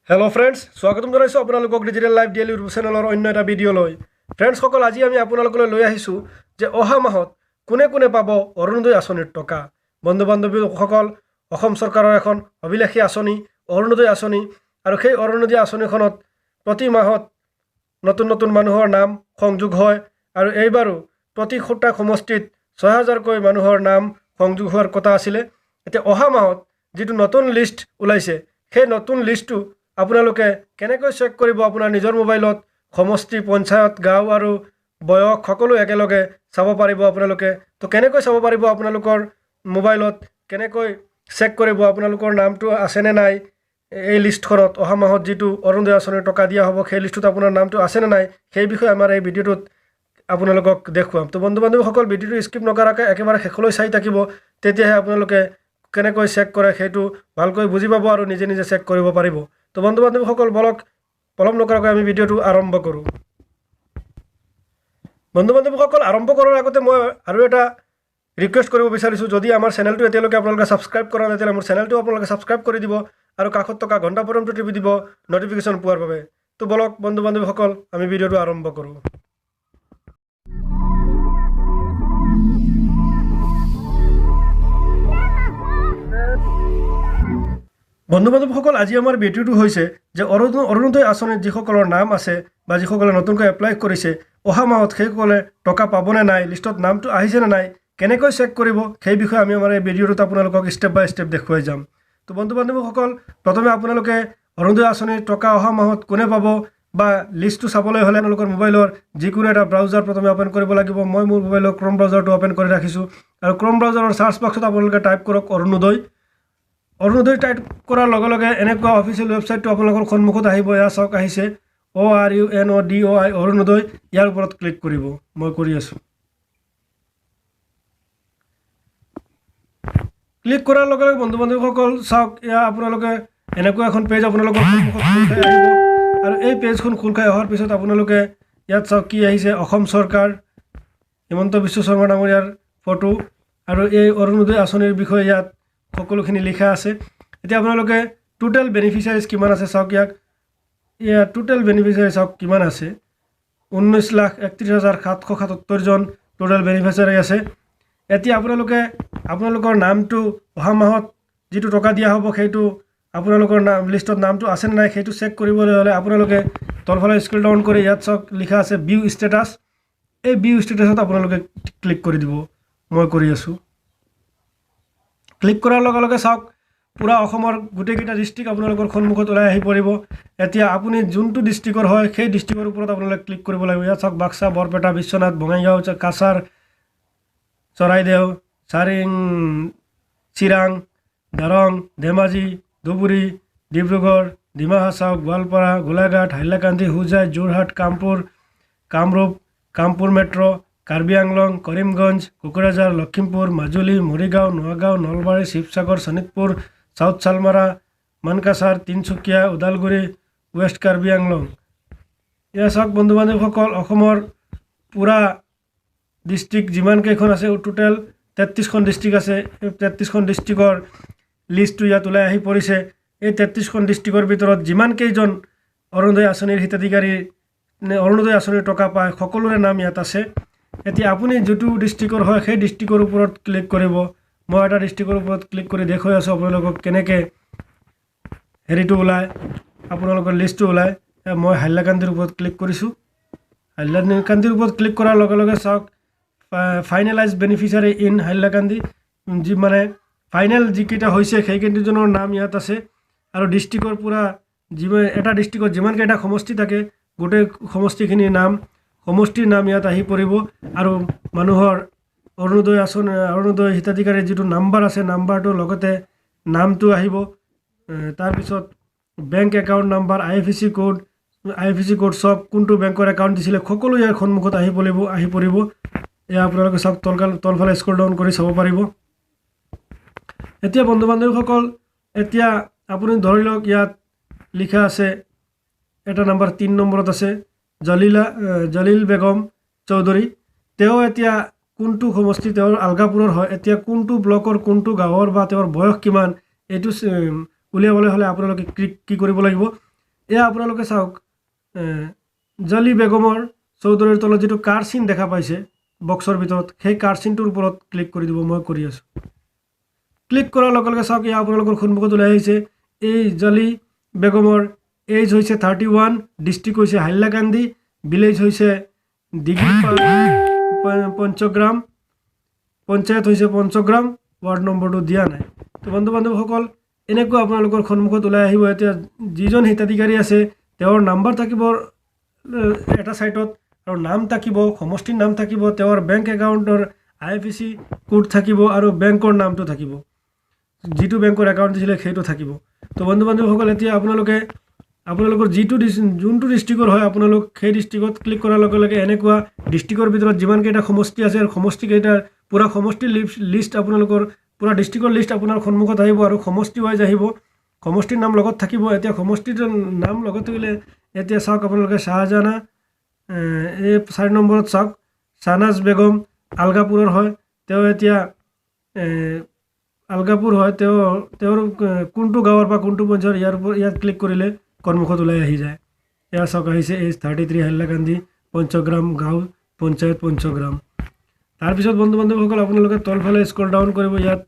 Hello' friends, স্বাগতম জনাইছোঁ আপোনালোকক ডিজিটেল লাইভ ডেইলি ইউটিউব চেনেলৰ অন্য এটা ভিডিঅ'লৈ। ফ্ৰেণ্ডছসকল, আজি আমি আপোনালোকলৈ লৈ আহিছোঁ যে অহা মাহত কোনে কোনে পাব অৰুণোদয় আঁচনিৰ টকা। বন্ধু বান্ধৱীসকল, অসম চৰকাৰৰ এখন অভিলাষী আঁচনি অৰুণোদয় আঁচনি, আৰু সেই অৰুণোদয় আঁচনিখনত প্ৰতি মাহত নতুন নতুন মানুহৰ নাম সংযোগ হয়, আৰু এইবাৰো প্ৰতি খুটা সমষ্টিত ৬,০০০কৈ মানুহৰ নাম সংযোগ হোৱাৰ কথা আছিলে। এতিয়া অহা মাহত যিটো নতুন লিষ্ট ওলাইছে, সেই নতুন লিষ্টটো আপোনালোকে কেনেকৈ চেক কৰিব আপোনাৰ নিজৰ মোবাইলত। সমষ্টি, পঞ্চায়ত, গাঁও আৰু বয়স সকলো একেলগে চাব পাৰিব আপোনালোকে। তো কেনেকৈ চাব পাৰিব আপোনালোকৰ মোবাইলত, কেনেকৈ চেক কৰিব আপোনালোকৰ নামটো আছেনে নাই এই লিষ্টখনত। অহা মাহত যিটো অৰুণোদয় আঁচনিৰ টকা দিয়া হ'ব, সেই লিষ্টটোত আপোনাৰ নামটো আছেনে নাই, সেই বিষয়ে আমাৰ এই ভিডিঅ'টোত আপোনালোকক দেখুৱাম। তো বন্ধু বান্ধৱীসকল, ভিডিঅ'টো স্কিপ নকৰাকৈ একেবাৰে শেষলৈ চাই থাকিব, তেতিয়াহে আপোনালোকে কেনেকৈ চেক কৰে সেইটো ভালকৈ বুজি পাব আৰু নিজে নিজে চেক কৰিব পাৰিব। তো বন্ধু বান্ধৱীসকল, বলক পলম নকৰাকৈ আমি ভিডিঅ'টো আৰম্ভ কৰোঁ। বন্ধু বান্ধৱীসকল, আৰম্ভ কৰাৰ আগতে মই আৰু এটা ৰিকুৱেষ্ট কৰিব বিচাৰিছোঁ, যদি আমাৰ চেনেলটো এতিয়ালৈকে আপোনালোকে ছাবস্ক্ৰাইব কৰা নাই, তেতিয়াহ'লে মোৰ চেনেলটো আপোনালোকে ছাবস্ক্ৰাইব কৰি দিব আৰু কাষত থকা ঘণ্টা বটনটো টিপি দিব নটিফিকেশ্যন পোৱাৰ বাবে। তো বলক বন্ধু বান্ধৱীসকল, আমি ভিডিঅ'টো আৰম্ভ কৰোঁ। বন্ধু বান্ধৱীসকল, আজি আমাৰ ভিডিঅ'টো হৈছে যে অৰুণোদয় আঁচনিত যিসকলৰ নাম আছে বা যিসকলে নতুনকৈ এপ্লাই কৰিছে, অহা মাহত সেইসকলে টকা পাবনে নাই, লিষ্টত নামটো আহিছেনে নাই, কেনেকৈ চেক কৰিব, সেই বিষয়ে আমি আমাৰ এই ভিডিঅ'টোত আপোনালোকক ষ্টেপ বাই ষ্টেপ দেখুৱাই যাম। তো বন্ধু বান্ধৱীসকল, প্ৰথমে আপোনালোকে অৰুণোদয় আঁচনিৰ টকা অহা মাহত কোনে পাব বা লিষ্টটো চাবলৈ হ'লে আপোনালোকৰ মোবাইলৰ যিকোনো এটা ব্ৰাউজাৰ প্ৰথমে অ'পেন কৰিব লাগিব। মই মোৰ মোবাইলৰ ক্ৰম ব্ৰাউজাৰটো অ'পেন কৰি ৰাখিছোঁ, আৰু ক্ৰম ব্ৰাউজাৰৰ চাৰ্চ বক্সত আপোনালোকে টাইপ কৰক অৰুণোদয়। অৰুণোদয় টাইপ কৰাৰ লগে লগে এনেকুৱা অফিচিয়েল ৱেবছাইটটো আপোনালোকৰ সন্মুখত আহিব। এয়া চাওক, আহিছে ORUNODOI অৰুণোদয়। ইয়াৰ ওপৰত ক্লিক কৰিব, মই কৰি আছোঁ। ক্লিক কৰাৰ লগে লগে বন্ধু বান্ধৱীসকল চাওক, এয়া আপোনালোকে এনেকুৱা এখন পেজ আপোনালোকৰ সন্মুখত খোল খাই আহিব, আৰু এই পেজখন খোল খাই অহাৰ পিছত আপোনালোকে ইয়াত চাওক কি আহিছে, অসম চৰকাৰ, হিমন্ত বিশ্ব শৰ্মা ডাঙৰীয়াৰ ফটো, আৰু এই অৰুণোদয় আঁচনিৰ বিষয়ে ইয়াত সকলোখিনি লিখা আছে। এতিয়া আপোনালোকে টোটেল বেনিফিচিয়াৰিজ কিমান আছে চাওক, ইয়াত টোটেল বেনিফিচিয়াৰি চাওক কিমান আছে, 19,31,777জন টোটেল বেনিফিচিয়াৰি আছে। এতিয়া আপোনালোকে আপোনালোকৰ নামটো অহা মাহত যিটো টকা দিয়া হ'ব, সেইটো আপোনালোকৰ লিষ্টত নামটো আছেনে নাই সেইটো চেক কৰিবলৈ হ'লে আপোনালোকে তলফালে স্ক্ৰল ডাউন কৰি ইয়াত চাওক লিখা আছে ভিউ ষ্টেটাছ। এই ভিউ ষ্টেটাছত আপোনালোকে ক্লিক কৰি দিব, মই কৰি আছোঁ। ক্লিক কৰাৰ লগে লগে চাওক, পূৰা অসমৰ গোটেইকেইটা ডিষ্ট্ৰিক্ট আপোনালোকৰ সন্মুখত ওলাই আহি পৰিব। এতিয়া আপুনি যোনটো ডিষ্ট্ৰিক্টৰ হয় সেই ডিষ্ট্ৰিক্টৰ ওপৰত আপোনালোকে ক্লিক কৰিব লাগিব। ইয়াত চাওক Baksa, Barpeta, Biswanath, Bongaigaon, Cachar, Charaideo, Chirang, Darrang, Dhemaji, Dhubri, Dibrugarh, Dima Hasao, Goalpara, Golaghat, Hailakandi, Hojai, Jorhat, Kamrup, Kamrup metro', Karbi Anglong, Karimganj, Kokrajhar, Lakhimpur, Majuli, Morigaon, Nagaon, Nalbari, Sivasagar, Sonitpur, south Salmara, Mankachar, Tinsukia, Udalguri, west Karbi Anglong. এয়া চাওক বন্ধু বান্ধৱীসকল, অসমৰ পূৰা ডিষ্ট্ৰিক্ট যিমানকেইখন আছে, টোটেল 33খন ডিষ্ট্ৰিক্ট আছে। এই 33খন ডিষ্ট্ৰিক্টৰ লিষ্টটো ইয়াত ওলাই আহি পৰিছে। এই 33খন ডিষ্ট্ৰিক্টৰ ভিতৰত যিমানকেইজন অৰুণোদয় আঁচনিৰ হিতাধিকাৰী অৰুণোদয় আঁচনিৰ টকা পায়, সকলোৰে নাম ইয়াত আছে। এতিয়া আপুনি যিটো ডিষ্ট্ৰিক্টৰ হয় সেই ডিষ্ট্ৰিক্টৰ ওপৰত ক্লিক কৰিব। মই এটা ডিষ্ট্ৰিক্টৰ ওপৰত ক্লিক কৰি দেখুৱাই আছোঁ আপোনালোকক কেনেকৈ হেৰিটো ওলায়, আপোনালোকৰ লিষ্টটো ওলায়। মই হাইলাকান্দিৰ ওপৰত ক্লিক কৰিছোঁ। হাইলাকান্দিৰ ওপৰত ক্লিক কৰাৰ লগে লগে চাওক, ফাইনেলাইজ বেনিফিচিয়াৰী ইন হাইলাকান্দি, যি মানে ফাইনেল যিকেইটা হৈছে সেইকেইজনৰ নাম ইয়াত আছে। আৰু ডিষ্ট্ৰিক্টৰ পূৰা এটা ডিষ্ট্ৰিক্টত যিমানকেইটা সমষ্টি থাকে, গোটেই সমষ্টিখিনিৰ সমষ্টিৰ নাম ইয়াত আহি পৰিব। আৰু মানুহৰ অৰুণোদয় হিতাধিকাৰীৰ যিটো নাম্বাৰ আছে, নাম্বাৰটোৰ লগতে নামটো আহিব। তাৰপিছত bank account number, IFSC code চব, কোনটো বেংকৰ একাউণ্ট দিছিলে, সকলো ইয়াৰ সন্মুখত আহি পৰিব। এয়া আপোনালোকে চাওক, তলফালে স্ক্ৰল ডাউন কৰি চাব পাৰিব। এতিয়া বন্ধু বান্ধৱীসকল, এতিয়া আপুনি ধৰি লওক ইয়াত লিখা আছে, এটা নাম্বাৰ 3 নম্বৰত আছে জলিল বেগম চৌধুৰী। তেওঁ এতিয়া কোনটো সমষ্টি, তেওঁৰ আলগাপুৰৰ হয়। এতিয়া কোনটো ব্লকৰ, কোনটো গাঁৱৰ বা তেওঁৰ বয়স কিমান, এইটো উলিয়াবলৈ হ'লে আপোনালোকে কি কৰিব লাগিব, এয়া আপোনালোকে চাওক জলি বেগমৰ চৌধুৰীৰ তলত যিটো কাৰ চিন দেখা পাইছে বক্সৰ ভিতৰত সেই কাৰ চিনটোৰ ওপৰত ক্লিক কৰি দিব মই কৰি আছোঁ ক্লিক কৰাৰ লগে লগে চাওক এয়া আপোনালোকৰ সন্মুখত ওলাই আহিছে এই জলি বেগমৰ এজ হৈছে 31 ডিষ্ট্ৰিক্ট হৈছে হাইলাকান্দি ভিলেজ হৈছে দিঘিপাল পঞ্চগ্ৰাম পঞ্চায়ত হৈছে পঞ্চগ্ৰাম ৱাৰ্ড নম্বৰটো দিয়া নাই তো বন্ধু বান্ধৱসকল এনেকুৱা আপোনালোকৰ সন্মুখত ওলাই আহিব এতিয়া যিজন হিতাধিকাৰী আছে তেওঁৰ নাম্বাৰ থাকিব এটা সাইটত আৰু নাম থাকিব সমষ্টিৰ নাম থাকিব তেওঁৰ বেংক একাউণ্টৰ IFSC কোড থাকিব আৰু বেংকৰ নামটো থাকিব যিটো বেংকৰ একাউণ্ট দিছিলে সেইটো থাকিব তো বন্ধু বান্ধৱসকল এতিয়া আপোনালোকৰ যোনটো ডিষ্ট্ৰিক্টৰ হয় আপোনালোক সেই ডিষ্ট্ৰিক্টত ক্লিক কৰাৰ লগে লগে এনেকুৱা ডিষ্ট্ৰিক্টৰ ভিতৰত যিমানকেইটা সমষ্টি আছে আৰু সমষ্টিকেইটাৰ পুৰা সমষ্টিৰ লিষ্ট আপোনালোকৰ পুৰা ডিষ্ট্ৰিক্টৰ লিষ্ট আপোনাৰ সন্মুখত আহিব আৰু সমষ্টি ৱাইজ আহিব সমষ্টিৰ নাম লগত থাকিব এতিয়া সমষ্টিৰ নাম লগত থাকিলে এতিয়া চাওক আপোনালোকে শাহজাহানা এই 4 নম্বৰত চাওক শাহনাজ বেগম আলগাপুৰৰ হয় তেওঁ এতিয়া আলগাপুৰ হয় তেওঁৰ কোনটো গাঁৱৰ বা কোনটো পঞ্চায়ত ইয়াত ক্লিক কৰিলে কৰ্মুখত ওলাই আহি যায় এয়া চাওক আহিছে এজ 33 হাইলাকান্দি পঞ্চগ্ৰাম গাঁও পঞ্চায়ত পঞ্চগ্ৰাম তাৰপিছত বন্ধু বান্ধৱসকল আপোনালোকে তলফালে স্ক্ৰল ডাউন কৰিব ইয়াত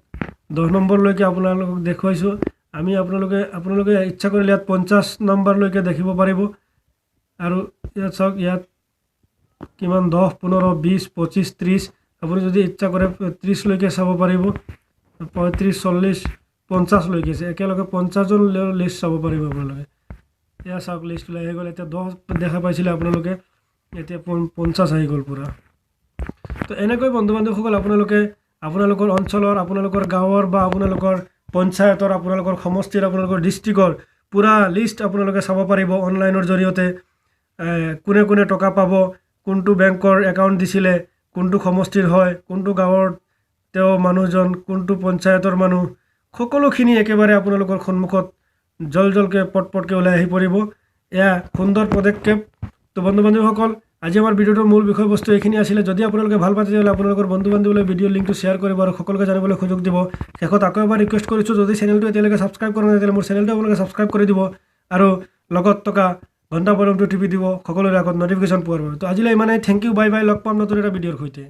10 নম্বৰলৈকে আপোনালোকক দেখুৱাইছোঁ আমি আপোনালোকে ইচ্ছা কৰিলে ইয়াত 50 নম্বৰলৈকে দেখিব পাৰিব আৰু ইয়াত চাওক ইয়াত কিমান 10 15 20 25 30 আপুনি যদি ইচ্ছা কৰে 30 লৈকে চাব পাৰিব 35 40 50 লৈকে আছে একেলগে 50 জন লিষ্ট চাব পাৰিব আপোনালোকে এয়া চাওক লিষ্ট ওলাই গ'ল এতিয়া 10 দেখা পাইছিলে আপোনালোকে এতিয়া 50 আহি গ'ল পুৰা তো এনেকৈ বন্ধু বান্ধৱসকল আপোনালোকে আপোনালোকৰ অঞ্চলৰ আপোনালোকৰ গাঁৱৰ বা আপোনালোকৰ পঞ্চায়তৰ আপোনালোকৰ সমষ্টিৰ আপোনালোকৰ ডিষ্ট্ৰিক্টৰ পুৰা লিষ্ট আপোনালোকে চাব পাৰিব অনলাইনৰ জৰিয়তে কোনে কোনে টকা পাব কোনটো বেংকৰ একাউণ্ট দিছিলে কোনটো সমষ্টিৰ হয় কোনটো গাঁৱৰ তেওঁ মানুহজন কোনটো পঞ্চায়তৰ মানুহ সকলোখিনি একেবাৰে আপোনালোকৰ সন্মুখত জলকে পটপটকে ওলাই আহি পৰিব এয়া সুন্দৰ পদক্ষেপ তো বন্ধু বান্ধৱসকল আজি আমাৰ ভিডিঅ'টোৰ মূল বিষয়বস্তু এইখিনি আছিলে যদি আপোনালোকে ভাল পায় তেতিয়াহ'লে আপোনালোকৰ বন্ধু বান্ধৱীলৈ ভিডিঅ' লিংকটো শ্বেয়াৰ কৰিব আৰু সকলোকে জানিবলৈ সুযোগ দিব শেষত আকৌ এবাৰ ৰিকুৱেষ্ট কৰিছোঁ যদি চেনেলটো এতিয়ালৈকে ছাবস্ক্ৰাইব কৰা নাই তেতিয়াহ'লে মোৰ চেনেলটো আপোনালোকে ছাবস্ক্ৰাইব কৰি দিব আৰু লগত থকা ঘণ্টা বৰমটো টিপি দিব সকলোৰে আগত নটিফিকেশ্যন পোৱাৰ বাবে তো আজিলৈ ইমানেই থেংক ইউ বাই বাই লগ পাম নতুন এটা ভিডিঅ'ৰ সৈতে